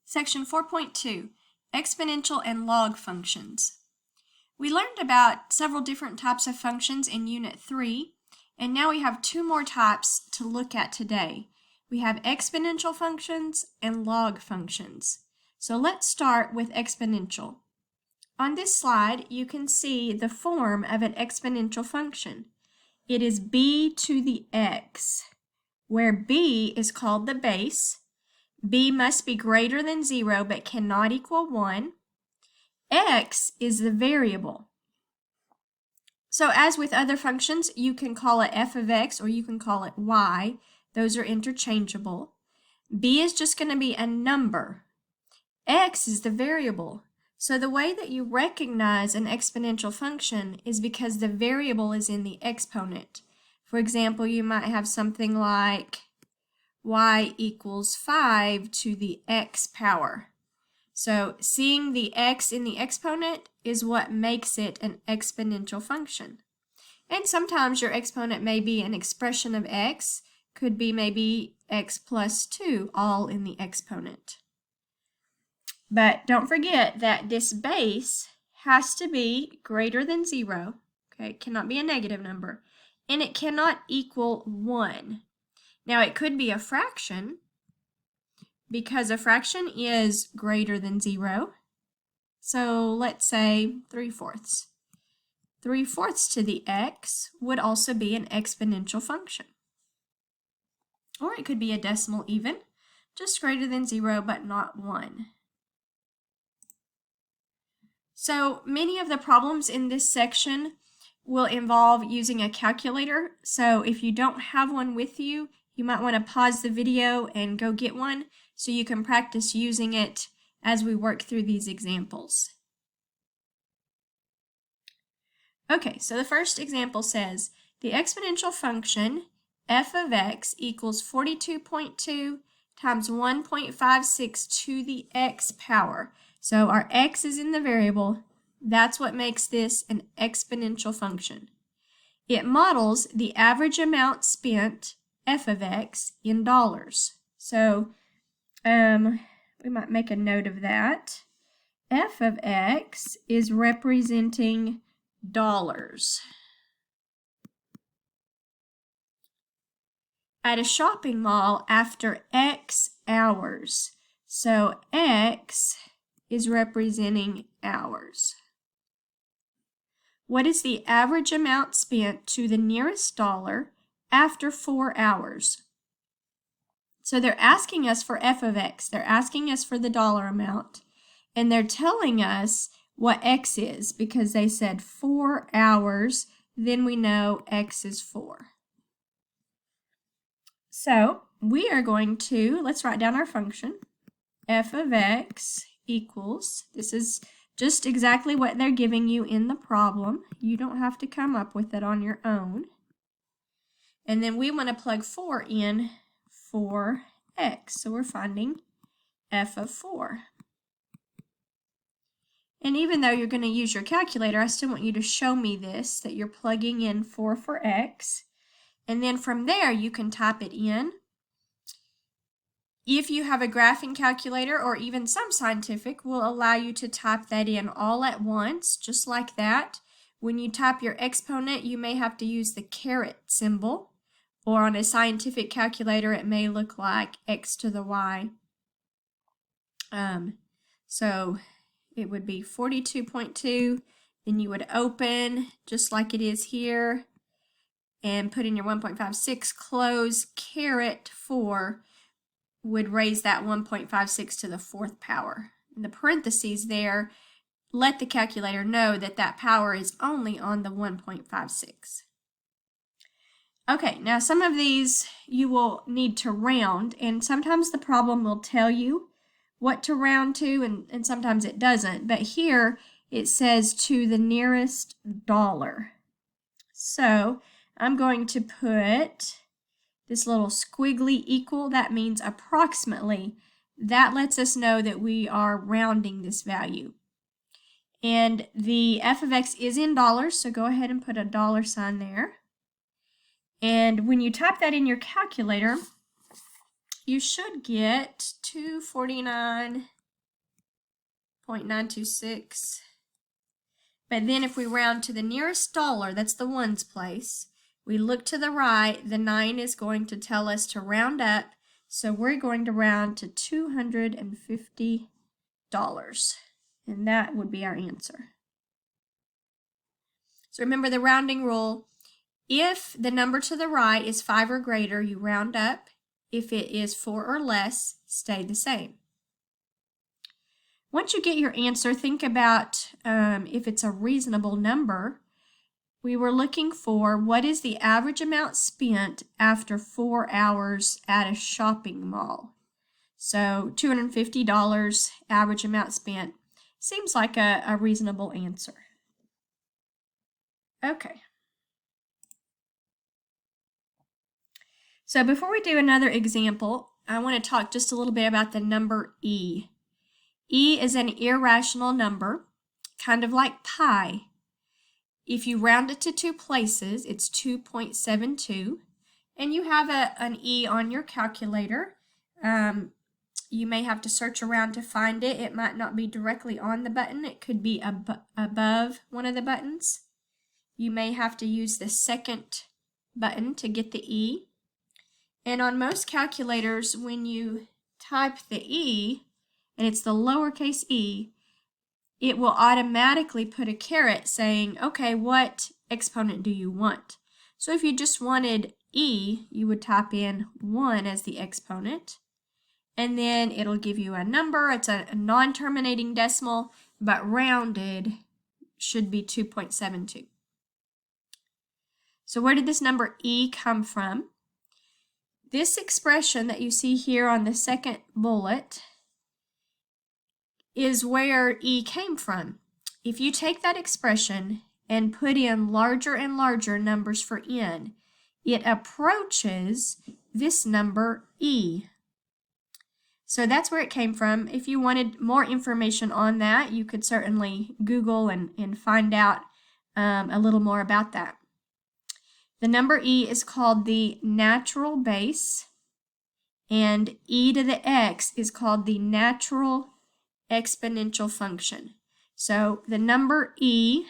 Section 4.2, Exponential and Log Functions. We learned about several different types of functions in Unit 3, and now we have two more types to look at today. We have exponential functions and log functions. So let's start with exponential. On this slide, you can see the form of an exponential function. It is b to the x, where b is called the base. B must be greater than 0 but cannot equal 1. X is the variable. So as with other functions, you can call it f of x or you can call it y. Those are interchangeable. B is just going to be a number. X is the variable. So the way that you recognize an exponential function is because the variable is in the exponent. For example, you might have something like y equals 5 to the x power. So seeing the x in the exponent is what makes it an exponential function. And sometimes your exponent may be an expression of x, could be maybe x plus 2, all in the exponent. But don't forget that this base has to be greater than 0, okay? It cannot be a negative number, and it cannot equal 1. Now it could be a fraction, because a fraction is greater than 0. So let's say 3/4. 3/4 to the x would also be an exponential function. Or it could be a decimal even, just greater than 0 but not 1. So many of the problems in this section will involve using a calculator. So if you don't have one with you, you might want to pause the video and go get one so you can practice using it as we work through these examples. Okay, so the first example says the exponential function f of x equals 42.2 times 1.56 to the x power. So our x is in the variable. That's what makes this an exponential function. It models the average amount spent, f of x, in dollars. So we might make a note of that. F of x is representing dollars. At a shopping mall after X hours. So X is representing hours. What is the average amount spent to the nearest dollar after 4 hours? So they're asking us for f of x. They're asking us for the dollar amount. And they're telling us what x is because they said 4 hours. Then we know x is 4. So we are going to, let's write down our function. F of x equals, this is just exactly what they're giving you in the problem. You don't have to come up with it on your own. And then we want to plug 4 in for x. So we're finding f of 4. And even though you're going to use your calculator, I still want you to show me this, that you're plugging in 4 for x. And then from there, you can type it in. If you have a graphing calculator or even some scientific will allow you to type that in all at once, just like that. When you type your exponent, you may have to use the caret symbol, or on a scientific calculator, it may look like x to the y. So it would be 42.2, then you would open, just like it is here, and put in your 1.56, close, caret 4, would raise that 1.56 to the 4th power. And the parentheses there let the calculator know that that power is only on the 1.56. Okay, now some of these you will need to round, and sometimes the problem will tell you what to round to, and sometimes it doesn't. But here it says to the nearest dollar. So I'm going to put this little squiggly equal. That means approximately. That lets us know that we are rounding this value. And the f of x is in dollars, so go ahead and put a dollar sign there. And when you type that in your calculator, you should get 249 0.926. But then if we round to the nearest dollar, that's the ones place, we look to the right, the 9 is going to tell us to round up, so we're going to round to $250. And that would be our answer. So remember the rounding rule. If the number to the right is 5 or greater, you round up. If it is 4 or less, stay the same. Once you get your answer, think about if it's a reasonable number. We were looking for what is the average amount spent after 4 hours at a shopping mall. So $250 average amount spent seems like a reasonable answer. Okay. So before we do another example, I want to talk just a little bit about the number e. E is an irrational number, kind of like pi. If you round it to 2 places, it's 2.72, and you have an e on your calculator. You may have to search around to find it. It might not be directly on the button. It could be above one of the buttons. You may have to use the second button to get the e. And on most calculators, when you type the e, and it's the lowercase e, it will automatically put a caret saying, okay, what exponent do you want? So if you just wanted e, you would type in 1 as the exponent, and then it'll give you a number. It's a non-terminating decimal, but rounded should be 2.72. So where did this number e come from? This expression that you see here on the second bullet is where e came from. If you take that expression and put in larger and larger numbers for n, it approaches this number e. So that's where it came from. If you wanted more information on that, you could certainly Google and find out a little more about that. The number e is called the natural base, and e to the x is called the natural exponential function. So the number e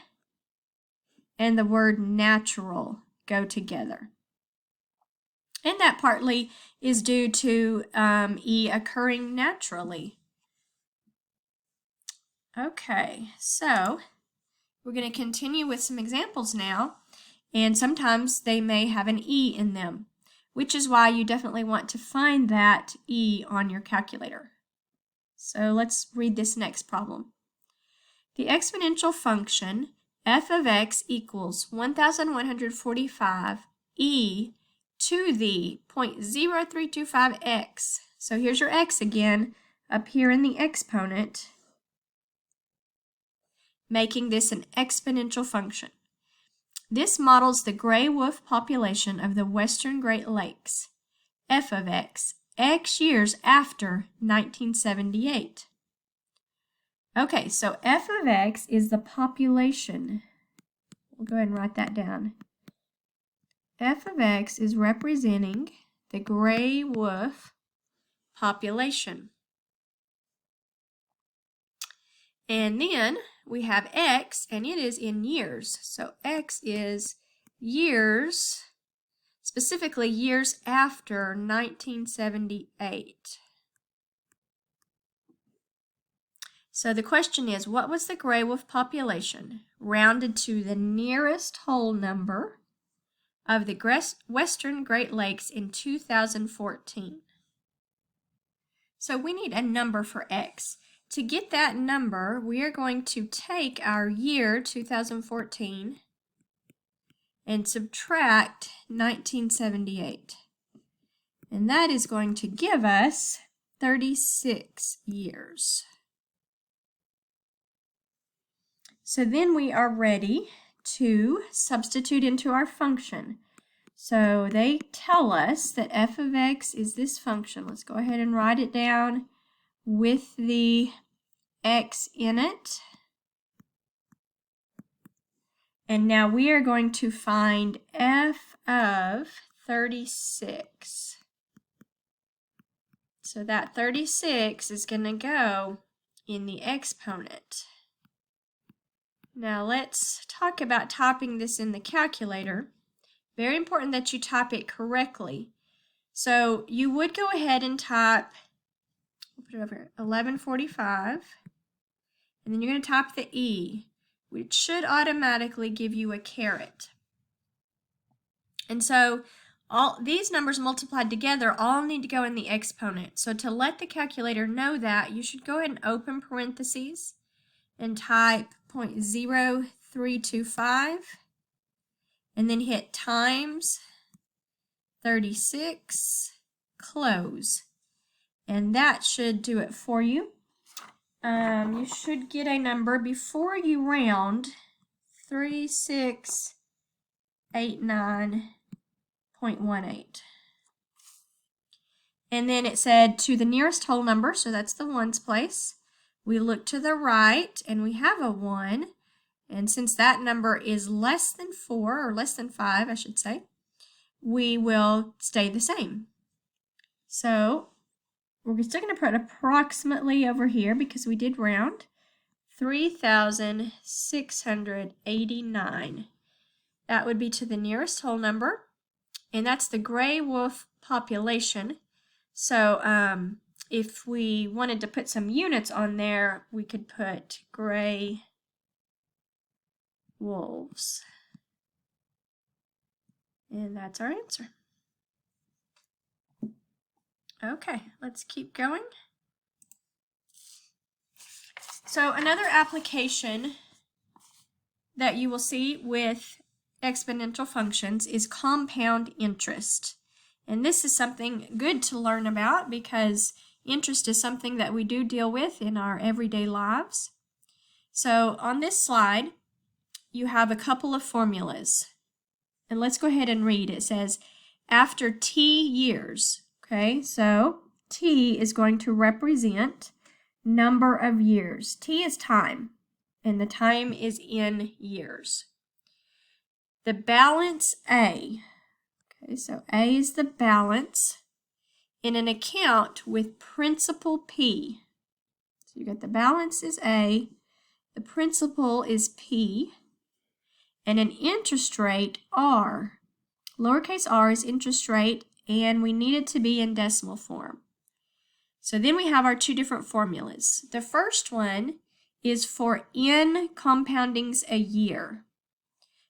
and the word natural go together. And that partly is due to e occurring naturally. Okay, so we're going to continue with some examples now, and sometimes they may have an e in them, which is why you definitely want to find that e on your calculator. So let's read this next problem. The exponential function f of x equals 1,145 e to the 0.0325x. So here's your x again, up here in the exponent, making this an exponential function. This models the gray wolf population of the western Great Lakes. F of x, x years after 1978. Okay, so f of x is the population. We'll go ahead and write that down. F of x is representing the gray wolf population. And then we have x, and it is in years. So x is years, specifically years after 1978. So the question is, what was the gray wolf population rounded to the nearest whole number of the Western Great Lakes in 2014? So we need a number for x. To get that number, we are going to take our year 2014 and subtract 1978. And that is going to give us 36 years. So then we are ready to substitute into our function. So they tell us that f of x is this function. Let's go ahead and write it down with the x in it. And now we are going to find f of 36. So that 36 is going to go in the exponent. Now let's talk about typing this in the calculator. Very important that you type it correctly. So you would go ahead and type, we'll put it over here, 1145, and then you're going to type the E, which should automatically give you a caret. And so all these numbers multiplied together all need to go in the exponent. So to let the calculator know that, you should go ahead and open parentheses and type 0.0325 and then hit times 36, close. And that should do it for you. You should get a number before you round 3689.18. And then it said to the nearest whole number, so that's the ones place. We look to the right and we have a 1. And since that number is less than 4, or less than 5, I should say, we will stay the same. So we're still going to put approximately over here because we did round. 3,689. That would be to the nearest whole number. And that's the gray wolf population. So if we wanted to put some units on there, we could put gray wolves. And that's our answer. Okay, let's keep going. So another application that you will see with exponential functions is compound interest. And this is something good to learn about because interest is something that we do deal with in our everyday lives. So on this slide, you have a couple of formulas. And let's go ahead and read. It says, after t years, okay, so t is going to represent number of years. T is time, and the time is in years. The balance A, okay, so A is the balance in an account with principal P. So you got the balance is A, the principal is P, and an interest rate R. Lowercase r is interest rate, and we need it to be in decimal form. So then we have our two different formulas. The first one is for n compoundings a year.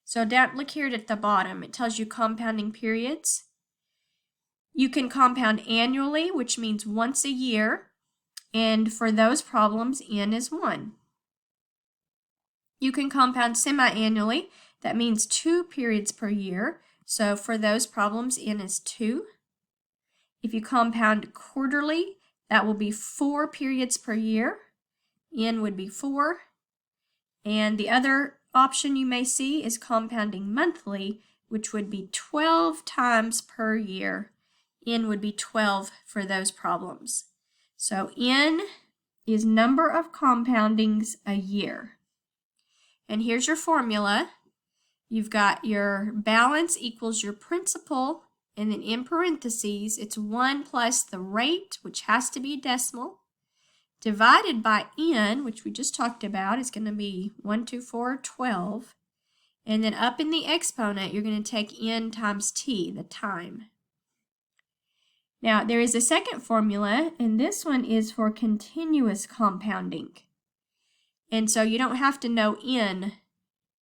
So look here at the bottom. It tells you compounding periods. You can compound annually, which means once a year, and for those problems, n is 1. You can compound semi-annually. That means 2 periods per year. So for those problems, n is 2. If you compound quarterly, that will be 4 periods per year. N would be 4. And the other option you may see is compounding monthly, which would be 12 times per year. N would be 12 for those problems. So n is number of compoundings a year. And here's your formula. You've got your balance equals your principal, and then in parentheses, it's 1 plus the rate, which has to be decimal, divided by n, which we just talked about, is going to be 1, 2, 4, 12. And then up in the exponent, you're going to take n times t, the time. Now, there is a second formula, and this one is for continuous compounding. And so you don't have to know n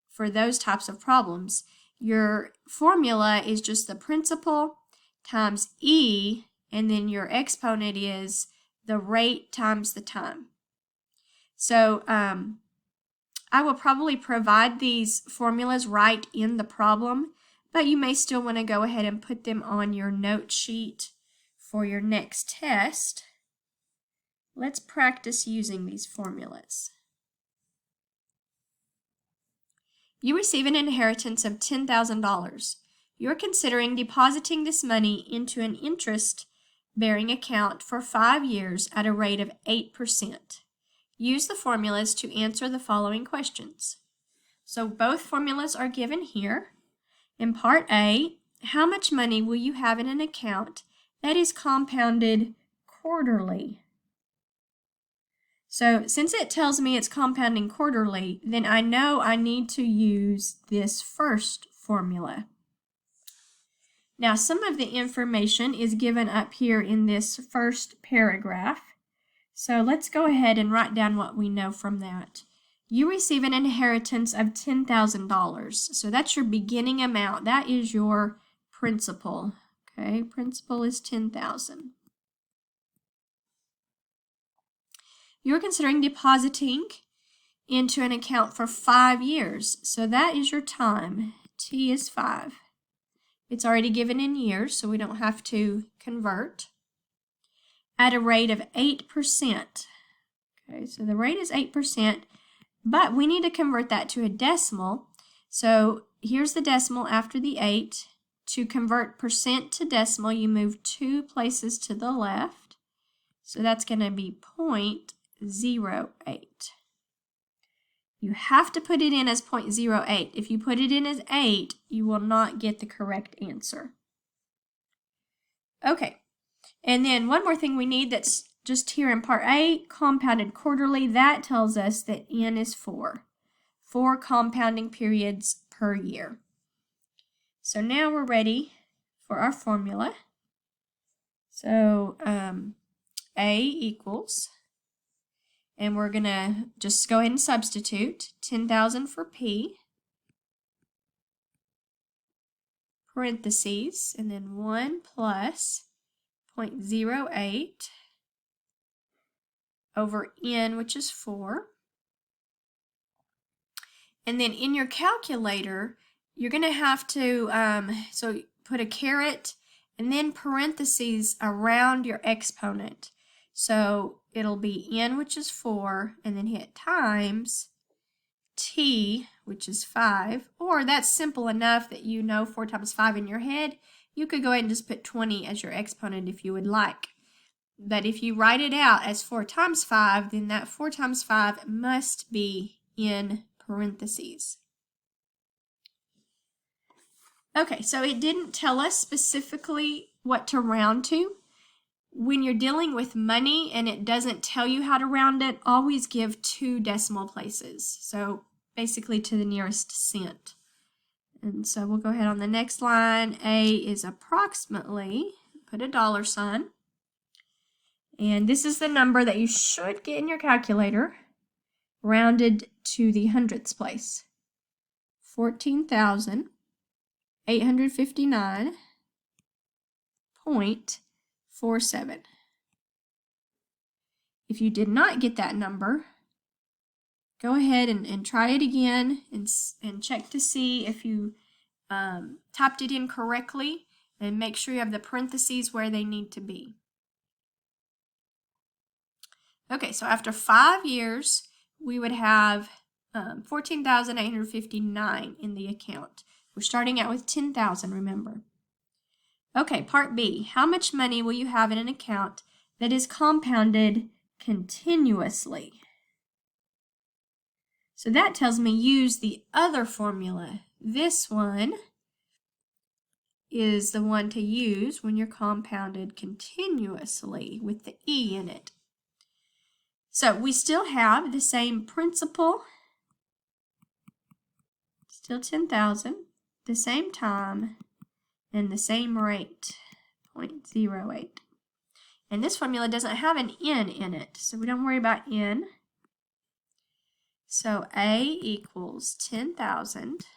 for those types of problems. Your formula is just the principal times e, and then your exponent is the rate times the time. So I will probably provide these formulas right in the problem, but you may still want to go ahead and put them on your note sheet for your next test. Let's practice using these formulas. You receive an inheritance of $10,000. You're considering depositing this money into an interest-bearing account for 5 years at a rate of 8%. Use the formulas to answer the following questions. So both formulas are given here. In part A, how much money will you have in an account that is compounded quarterly? So since it tells me it's compounding quarterly, then I know I need to use this first formula. Now, some of the information is given up here in this first paragraph. So let's go ahead and write down what we know from that. You receive an inheritance of $10,000. So that's your beginning amount. That is your principal. Okay, principal is $10,000. You're considering depositing into an account for 5 years. So that is your time. T is 5. It's already given in years, so we don't have to convert. At a rate of 8%. Okay, so the rate is 8%, but we need to convert that to a decimal. So here's the decimal after the 8. To convert percent to decimal, you move 2 places to the left. So that's going to be 0.08. You have to put it in as 0.08. If you put it in as 8, you will not get the correct answer. Okay, and then one more thing we need that's just here in part A, compounded quarterly, that tells us that N is 4. 4 compounding periods per year. So now we're ready for our formula. So A equals, and we're going to just go ahead and substitute 10,000 for P, parentheses, and then 1 plus 0.08 over N, which is 4. And then in your calculator, you're going to have to, so put a caret and then parentheses around your exponent. So it'll be N, which is 4, and then hit times T, which is 5, or that's simple enough that you know 4 times 5 in your head. You could go ahead and just put 20 as your exponent if you would like. But if you write it out as 4 times 5, then that 4 times 5 must be in parentheses. Okay, so it didn't tell us specifically what to round to. When you're dealing with money and it doesn't tell you how to round it, always give 2 decimal places. So basically to the nearest cent. And so we'll go ahead on the next line. A is approximately, put a $sign. And this is the number that you should get in your calculator, rounded to the hundredths place. 14,859.47. If you did not get that number, go ahead and try it again and check to see if you typed it in correctly, and make sure you have the parentheses where they need to be. Okay, so after 5 years, we would have 14,859 in the account. We're starting out with 10,000, remember. Okay, part B. How much money will you have in an account that is compounded continuously? So that tells me use the other formula. This one is the one to use when you're compounded continuously with the E in it. So we still have the same principal, still 10,000, the same time, and the same rate, 0.08. And this formula doesn't have an N in it, so we don't worry about N. So A equals 10,000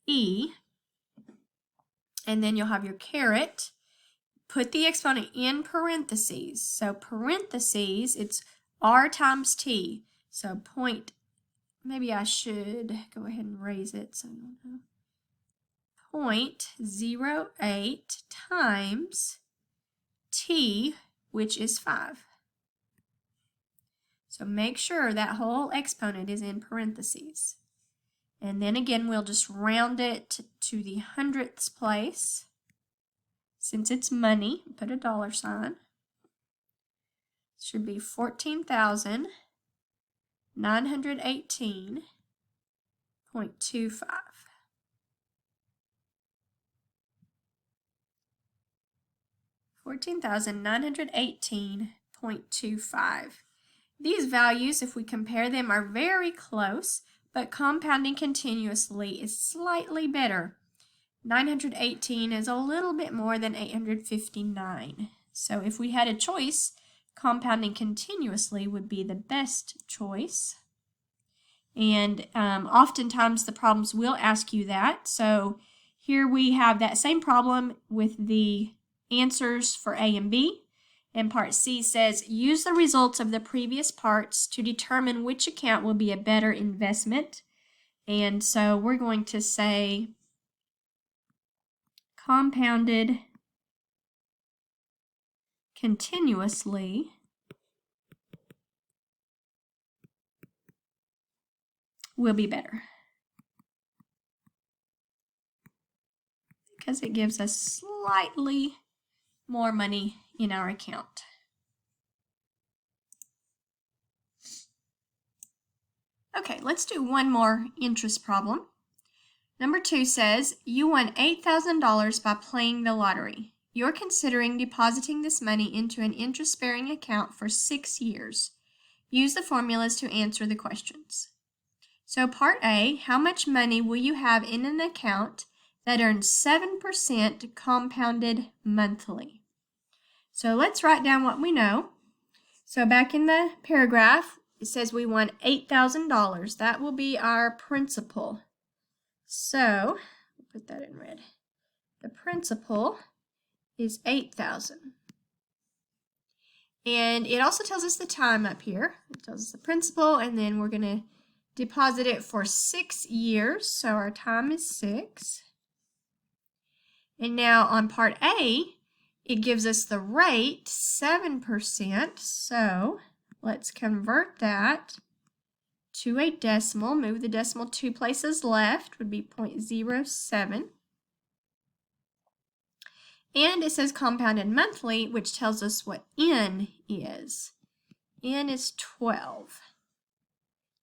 E, and then you'll have your caret. Put the exponent in parentheses. So parentheses, it's R times T. So maybe I should go ahead and raise it so you know. 0.08 times T, which is 5. So make sure that whole exponent is in parentheses. And then again, we'll just round it to the hundredths place. Since it's money, put a $sign. It should be 14,918.25. 14,918.25. 0.25. These values, if we compare them, are very close, but compounding continuously is slightly better. 918 is a little bit more than 859. So if we had a choice, compounding continuously would be the best choice. And oftentimes the problems will ask you that. So here we have that same problem with the answers for A and B. And part C says, use the results of the previous parts to determine which account will be a better investment. And so we're going to say compounded continuously will be better because it gives us slightly more money in our account. Okay, let's do one more interest problem. Number 2 says, you won $8,000 by playing the lottery. You're considering depositing this money into an interest-bearing account for 6 years. Use the formulas to answer the questions. So part A, how much money will you have in an account that earns 7% compounded monthly? So let's write down what we know. So back in the paragraph, it says we won $8,000. That will be our principal. So, we'll put that in red. The principal is 8,000. And it also tells us the time up here. It tells us the principal, and then we're going to deposit it for 6 years. So our time is 6. And now on part A, it gives us the rate, 7%. So let's convert that to a decimal. Move the decimal 2 places left, would be 0.07. And it says compounded monthly, which tells us what N is. N is 12.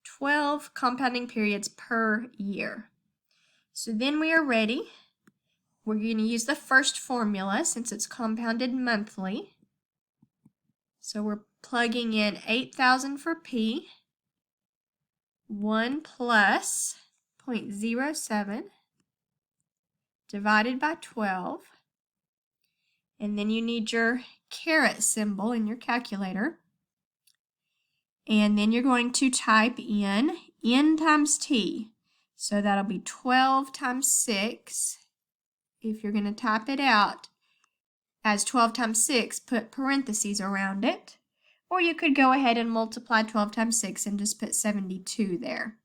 12 compounding periods per year. So then we are ready. We're going to use the first formula since it's compounded monthly. So we're plugging in 8,000 for P. 1 plus 0.07 divided by 12. And then you need your caret symbol in your calculator. And then you're going to type in N times T. So that'll be 12 times 6. If you're going to type it out as 12 times 6, put parentheses around it. Or you could go ahead and multiply 12 times 6 and just put 72 there.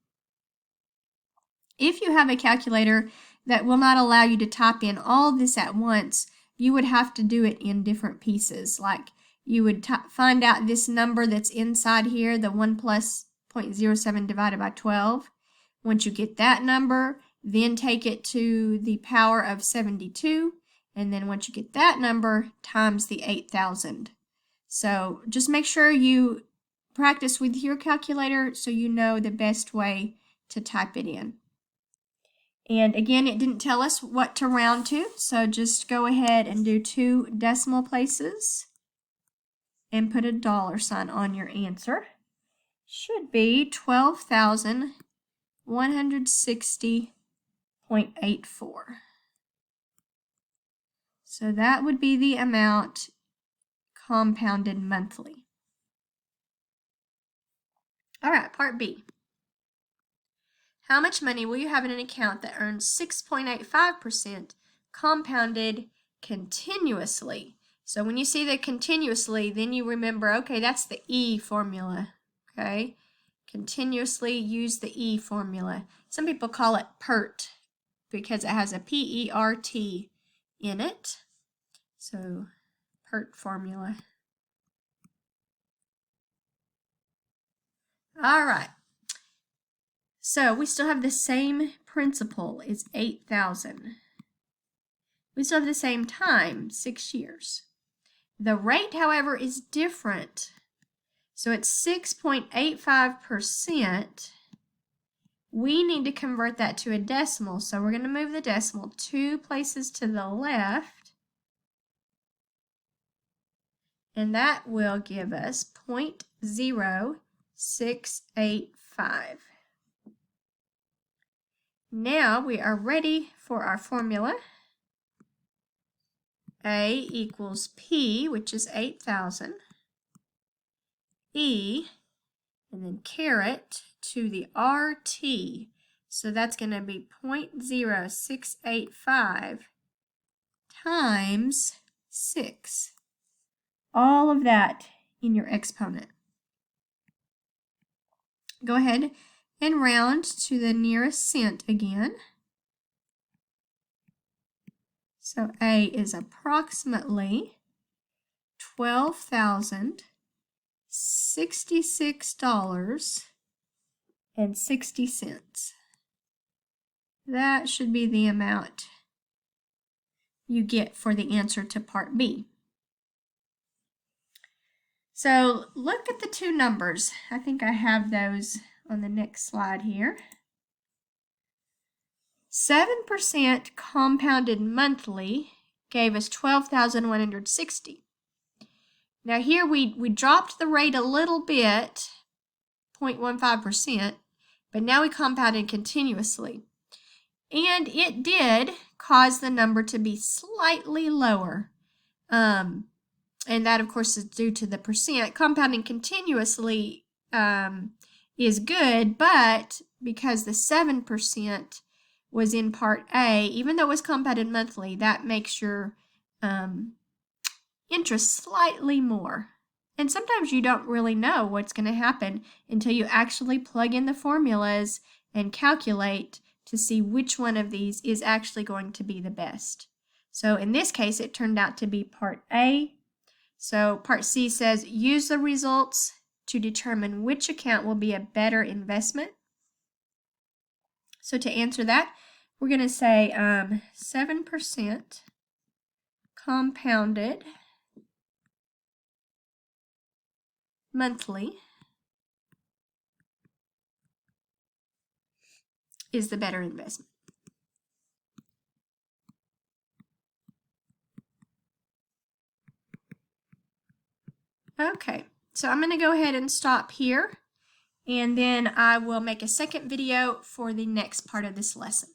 If you have a calculator that will not allow you to type in all this at once, you would have to do it in different pieces. Like you would find out this number that's inside here, the 1 plus 0.07 divided by 12. Once you get that number, then take it to the power of 72. And then once you get that number, times the 8,000. So just make sure you practice with your calculator so you know the best way to type it in. And again, it didn't tell us what to round to, so just go ahead and do 2 decimal places and put a $sign on your answer. Should be 12,160.84. So that would be the amount compounded monthly. All right, part B. How much money will you have in an account that earns 6.85% compounded continuously? So when you see the continuously, then you remember, okay, that's the E formula, okay? Continuously use the E formula. Some people call it PERT because it has a P-E-R-T in it. So PERT formula. All right. So we still have the same principal, is 8,000. We still have the same time, 6 years. The rate, however, is different. So it's 6.85%. We need to convert that to a decimal. So we're going to move the decimal 2 places to the left. and that will give us 0.0685. Now we are ready for our formula. A equals P, which is 8,000, E, and then caret to the RT. So that's going to be 0.0685 times 6. All of that in your exponent. Go ahead and round to the nearest cent again. So A is approximately $12,066.60. That should be the amount you get for the answer to part B. So look at the two numbers. I think I have those on the next slide here. 7% compounded monthly gave us 12,160. Now here we dropped the rate a little bit, 0.15%, but now we compounded continuously. And it did cause the number to be slightly lower. And that, of course, is due to the percent. Compounding continuously is good, but because the 7% was in part A, even though it was compounded monthly, that makes your interest slightly more. And sometimes you don't really know what's going to happen until you actually plug in the formulas and calculate to see which one of these is actually going to be the best. So in this case, it turned out to be part A. So part C says, use the results to determine which account will be a better investment. So to answer that, we're going to say 7% compounded monthly is the better investment. Okay, so I'm going to go ahead and stop here, and then I will make a second video for the next part of this lesson.